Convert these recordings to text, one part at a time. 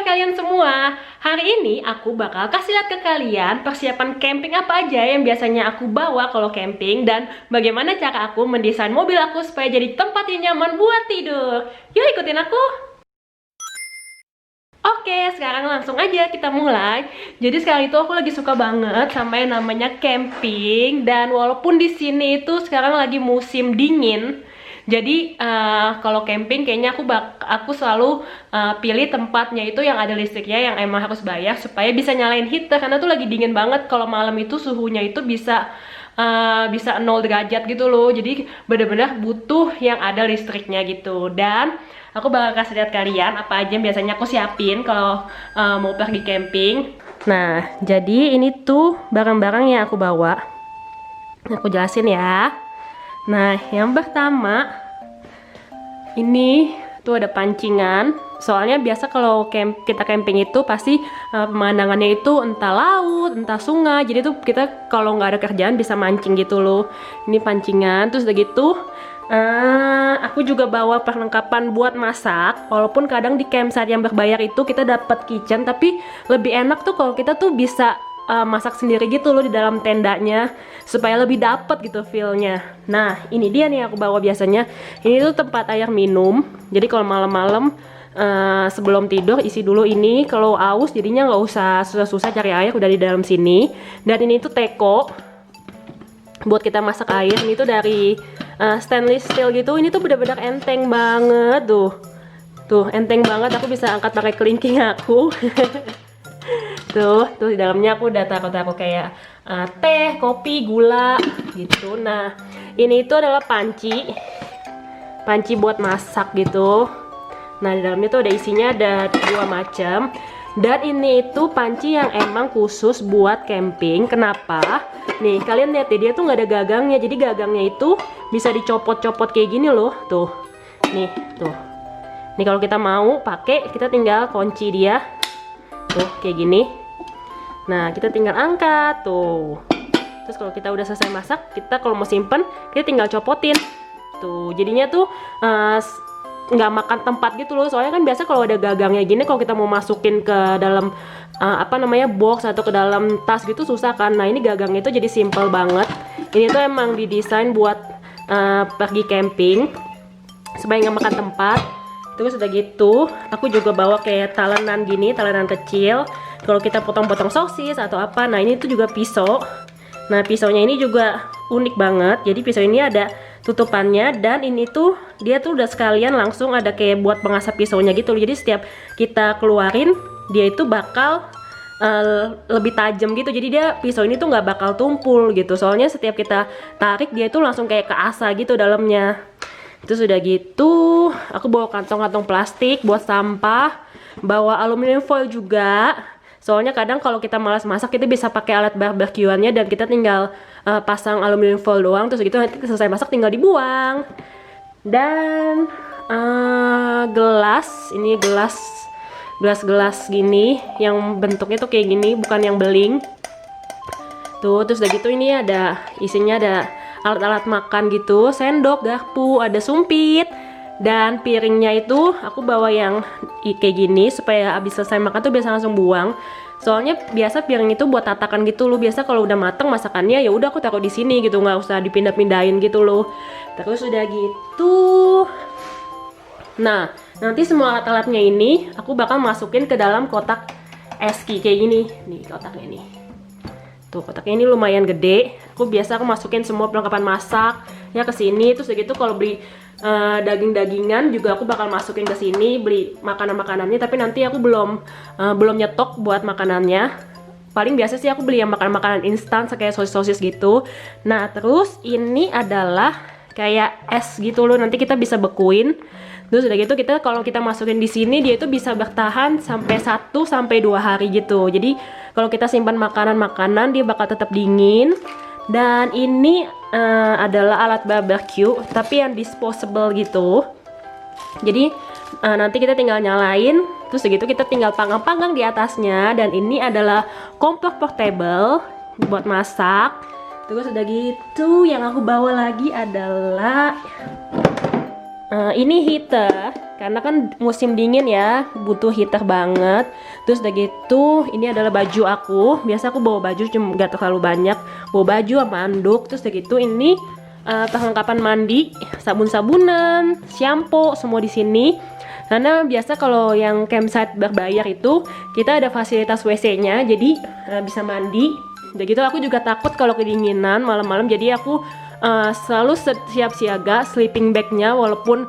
kalian semua. Hari ini aku bakal kasih lihat ke kalian persiapan camping apa aja yang biasanya aku bawa kalau camping dan bagaimana cara aku mendesain mobil aku supaya jadi tempat yang nyaman buat tidur. Yuk ikutin aku. Oke, sekarang langsung aja kita mulai. Jadi sekarang itu aku lagi suka banget sama yang namanya camping, dan walaupun di sini itu sekarang lagi musim dingin. Jadi kalau camping kayaknya aku selalu pilih tempatnya itu yang ada listriknya, yang emang harus bayar supaya bisa nyalain heater karena tuh lagi dingin banget. Kalau malam itu suhunya itu bisa 0 derajat gitu loh. Jadi bener-bener butuh yang ada listriknya gitu. Dan aku bakal kasih lihat kalian apa aja yang biasanya aku siapin kalau mau pergi camping. Nah, jadi ini tuh barang-barang yang aku bawa. Aku jelasin ya. Nah, yang pertama ini tuh ada pancingan. Soalnya biasa kalau kita camping itu pasti pemandangannya itu entah laut, entah sungai. Jadi tuh kita kalau nggak ada kerjaan bisa mancing gitu loh. Ini pancingan. Terus udah gitu aku juga bawa perlengkapan buat masak. Walaupun kadang di campsite yang berbayar itu kita dapat kitchen, tapi lebih enak tuh kalau kita tuh bisa masak sendiri gitu loh di dalam tendanya supaya lebih dapet gitu feelnya. Nah, ini dia nih aku bawa biasanya. Ini tuh tempat air minum. Jadi kalau malam-malam sebelum tidur isi dulu ini. Kalau aus jadinya nggak usah susah-susah cari air, udah di dalam sini. Dan ini tuh teko buat kita masak air. Ini tuh dari stainless steel gitu. Ini tuh benar-benar enteng banget tuh. Tuh enteng banget, aku bisa angkat pakai kelingking aku. Tuh di dalamnya aku udah taruh kayak teh, kopi, gula gitu. Nah, ini itu adalah panci buat masak gitu. Nah, di dalamnya tuh ada isinya, ada 2 macam. Dan ini itu panci yang emang khusus buat camping. Kenapa? Nih, kalian lihat deh, dia tuh nggak ada gagangnya. Jadi gagangnya itu bisa dicopot-copot kayak gini loh. Tuh. Nih, tuh. Nih kalau kita mau pakai, kita tinggal kunci dia. Tuh, kayak gini. Nah, kita tinggal angkat tuh. Terus kalau kita udah selesai masak, kita kalau mau simpen, kita tinggal copotin. Tuh, jadinya tuh nggak makan tempat gitu loh. Soalnya kan biasa kalau ada gagangnya gini, kalau kita mau masukin ke dalam box atau ke dalam tas gitu susah kan. Nah, ini gagangnya itu jadi simple banget. Ini tuh emang didesain buat pergi camping supaya nggak makan tempat. Terus udah gitu, aku juga bawa kayak talenan gini, talenan kecil. Kalau kita potong-potong sosis atau apa, nah ini tuh juga pisau. Nah, pisaunya ini juga unik banget. Jadi pisau ini ada tutupannya, dan ini tuh dia tuh udah sekalian langsung ada kayak buat pengasap pisaunya gitu. Jadi setiap kita keluarin, dia itu bakal lebih tajam gitu. Jadi dia pisau ini tuh nggak bakal tumpul gitu. Soalnya setiap kita tarik, dia itu langsung kayak keasa gitu dalamnya. Terus udah gitu, aku bawa kantong-kantong plastik buat sampah, bawa aluminium foil juga. Soalnya kadang kalau kita malas masak, kita bisa pakai alat barbekyuannya dan kita tinggal pasang aluminium foil doang. Terus gitu nanti selesai masak tinggal dibuang. Dan gelas, ini gelas gini yang bentuknya tuh kayak gini, bukan yang beling. Tuh, terus udah gitu ini ada isinya, ada alat-alat makan gitu, sendok, garpu, ada sumpit, dan piringnya itu aku bawa yang kayak gini supaya abis selesai makan tuh biasa langsung buang. Soalnya biasa piring itu buat tatakan gitu loh. Biasa kalau udah mateng masakannya ya udah aku taruh di sini gitu, nggak usah dipindah-pindahin gitu loh. Terus udah gitu, nah nanti semua alat-alatnya ini aku bakal masukin ke dalam kotak eski kayak gini. Nih kotaknya nih. Tuh, kotaknya ini lumayan gede. Aku masukin semua perlengkapan masak ya ke sini. Terus begitu kalau beli daging-dagingan juga aku bakal masukin ke sini, beli makanan-makanannya, tapi nanti aku belum nyetok buat makanannya. Paling biasa sih aku beli yang makanan instan kayak sosis-sosis gitu. Nah, terus ini adalah kayak es gitu loh. Nanti kita bisa bekuin. Terus udah gitu kalau kita masukin di sini, dia itu bisa bertahan sampai 1-2 hari gitu. Jadi kalau kita simpan makanan-makanan, dia bakal tetap dingin. Dan ini adalah alat barbecue tapi yang disposable gitu. Jadi nanti kita tinggal nyalain, terus begitu kita tinggal panggang-panggang di atasnya. Dan ini adalah kompor portable buat masak. Terus udah gitu yang aku bawa lagi adalah Ini heater, karena kan musim dingin ya, butuh heater banget. Terus udah gitu, ini adalah baju aku. Biasa aku bawa baju cuma gak terlalu banyak, bawa baju sama anduk. Terus udah gitu, ini perlengkapan mandi, sabun-sabunan, shampoo, semua di sini. Karena biasa kalau yang campsite berbayar itu kita ada fasilitas WC-nya, jadi bisa mandi. Udah gitu aku juga takut kalau kedinginan malam-malam, jadi aku selalu siap siaga sleeping bag-nya, walaupun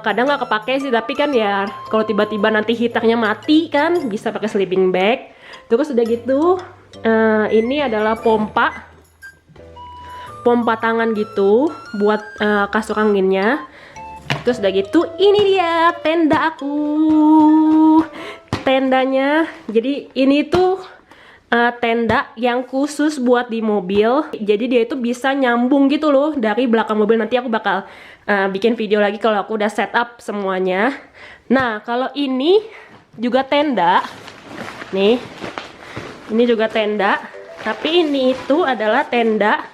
kadang nggak kepake sih, tapi kan ya kalau tiba-tiba nanti heaternya mati kan bisa pakai sleeping bag. Terus udah gitu ini adalah pompa tangan gitu buat kasur anginnya. Terus udah gitu ini dia tenda aku, tendanya. Jadi ini tuh tenda yang khusus buat di mobil, jadi dia itu bisa nyambung gitu loh dari belakang mobil. Nanti aku bakal bikin video lagi kalau aku udah setup semuanya. Nah kalau ini juga tenda nih, ini juga tenda, tapi ini itu adalah tenda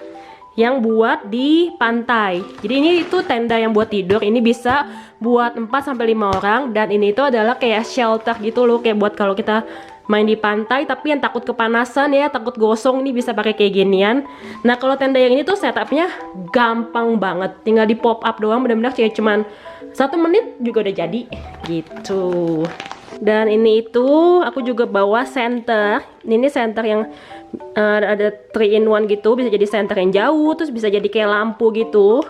yang buat di pantai. Jadi ini itu tenda yang buat tidur, ini bisa buat 4-5 orang, dan ini itu adalah kayak shelter gitu loh, kayak buat kalau kita main di pantai tapi yang takut kepanasan ya, takut gosong, ini bisa pakai kayak ginian. Nah kalau tenda yang ini tuh setupnya gampang banget, tinggal di pop up doang, bener-bener kayak cuman 1 menit juga udah jadi gitu. Dan ini itu aku juga bawa center, ini center yang ada 3-in-1 gitu, bisa jadi center yang jauh, terus bisa jadi kayak lampu gitu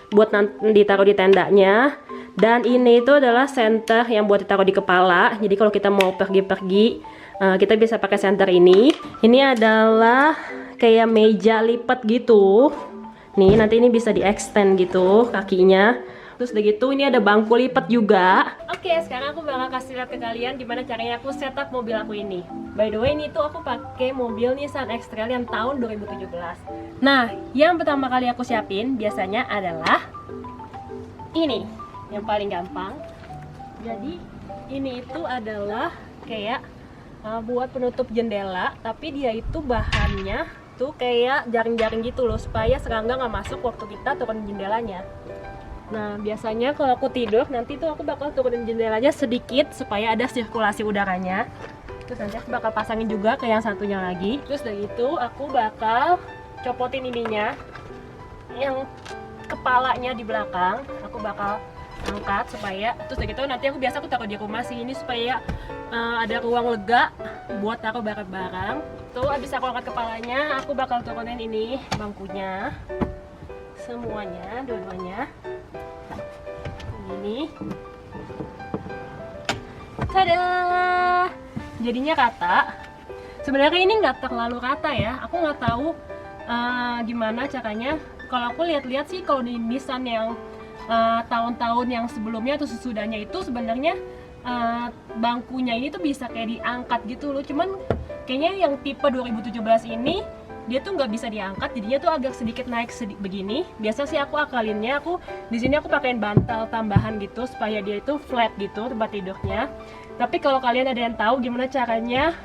buat nanti ditaruh di tendanya. Dan ini itu adalah center yang buat ditaruh di kepala, jadi kalau kita mau pergi-pergi kita bisa pakai center ini. Ini adalah kayak meja lipat gitu nih, nanti ini bisa di extend gitu kakinya. Terus udah gitu ini ada bangku lipat juga. Oke, sekarang aku bakal kasih lihat ke kalian gimana caranya aku setup mobil aku ini. By the way, ini tuh aku pakai mobil Nissan X-Trail yang tahun 2017. Nah, yang pertama kali aku siapin biasanya adalah ini, yang paling gampang. Jadi ini itu adalah kayak buat penutup jendela, tapi dia itu bahannya tuh kayak jaring-jaring gitu loh, supaya serangga nggak masuk waktu kita turun jendelanya. Nah biasanya kalau aku tidur nanti tuh aku bakal turunin jendelanya sedikit supaya ada sirkulasi udaranya. Terus nanti aku bakal pasangin juga ke yang satunya lagi. Terus dari itu aku bakal copotin ininya, yang kepalanya di belakang aku bakal angkat supaya, terus dari itu nanti aku biasa aku taruh di rumah sih ini supaya ada ruang lega buat taruh barang-barang. Tuh abis aku angkat kepalanya aku bakal turunin ini bangkunya semuanya, dua-duanya ini. Tada, jadinya rata. Sebenarnya ini nggak terlalu rata ya, aku nggak tahu gimana caranya. Kalau aku lihat-lihat sih kalau di Nissan yang tahun-tahun yang sebelumnya atau sesudahnya itu sebenarnya bangkunya ini tuh bisa kayak diangkat gitu loh. Cuman kayaknya yang tipe 2017 ini dia tuh nggak bisa diangkat, jadinya tuh agak sedikit naik begini. Biasa sih aku akalinnya, aku di sini aku pakein bantal tambahan gitu supaya dia itu flat gitu tempat tidurnya. Tapi kalau kalian ada yang tahu gimana caranya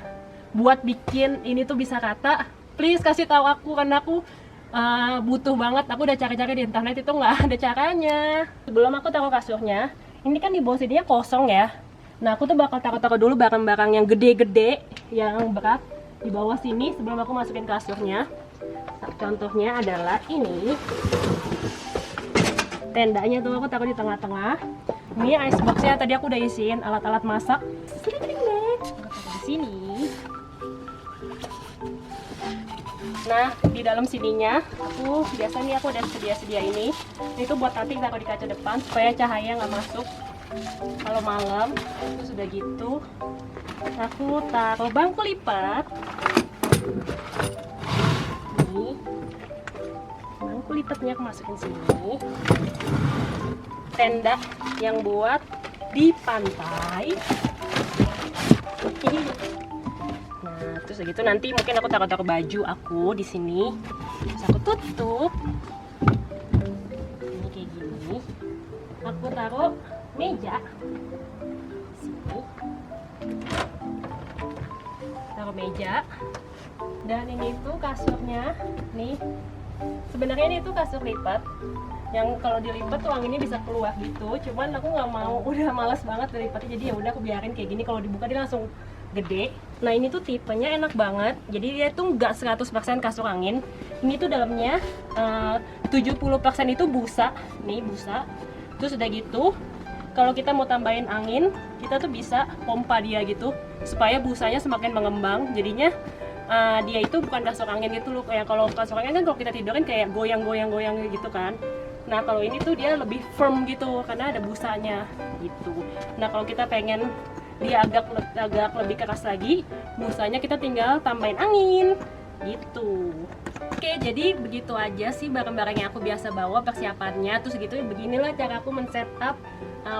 buat bikin ini tuh bisa rata, please kasih tahu aku, karena aku butuh banget. Aku udah cari-cari di internet itu nggak ada caranya. Sebelum aku taruh kasurnya, ini kan di bawah sininya kosong ya. Nah aku tuh bakal taruh-taruh dulu barang-barang yang gede-gede, yang berat di bawah sini sebelum aku masukin kasurnya. Nah, contohnya adalah ini tendanya tuh aku taruh di tengah-tengah. Ini iceboxnya tadi aku udah isiin alat-alat masak. Aku taruh di sini. Nah di dalam sininya aku biasanya aku ada sedia ini. Itu buat nanti taruh di kaca depan supaya cahaya nggak masuk kalau malam. Terus udah gitu aku taruh bangku lipat. Ini bangku lipatnya aku masukin sini. Tenda yang buat di pantai. Nah terus gitu nanti mungkin aku taruh baju aku di sini. Terus aku tutup. Ini kayak gini. Aku taruh meja sini. Taruh meja. Dan ini tuh kasurnya nih. Sebenarnya ini tuh kasur lipat, yang kalau dilipat tuh anginnya bisa keluar gitu. Cuman aku nggak mau, udah males banget dilipatnya, jadi ya udah aku biarin kayak gini. Kalau dibuka dia langsung gede. Nah ini tuh tipenya enak banget, jadi dia tuh nggak 100% kasur angin. Ini tuh dalamnya 70% itu busa, nih busa. Terus udah gitu, kalau kita mau tambahin angin, kita tuh bisa pompa dia gitu supaya busanya semakin mengembang. Jadinya dia itu bukan kasur angin gitu loh, kayak kalau kasur angin kan kalau kita tidur kan kayak goyang-goyang gitu kan. Nah kalau ini tuh dia lebih firm gitu karena ada busanya gitu. Nah kalau kita pengen dia agak lebih keras lagi, busanya kita tinggal tambahin angin gitu. Oke, jadi begitu aja sih barang-barang yang aku biasa bawa persiapannya. Terus gitu beginilah cara aku men-setup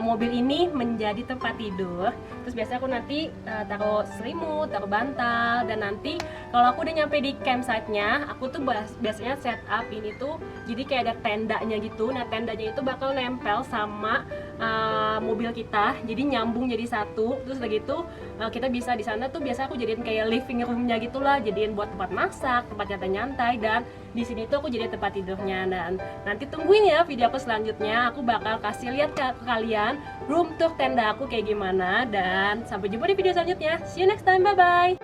mobil ini menjadi tempat tidur. Terus biasa aku nanti taruh selimut, taruh bantal, dan nanti kalau aku udah nyampe di campsite-nya, aku tuh biasanya setup ini tuh jadi kayak ada tendanya gitu. Nah tendanya itu bakal nempel sama mobil kita, jadi nyambung jadi satu. Terus udah gitu kita bisa di sana tuh biasa aku jadiin kayak living room-nya gitulah, jadiin buat tempat masak, tempat nyantai-nyantai, dan di sini tuh aku jadi tempat tidurnya. Dan nanti tungguin ya video aku selanjutnya, aku bakal kasih lihat ke kalian room tour tenda aku kayak gimana. Dan sampai jumpa di video selanjutnya. See you next time, bye bye.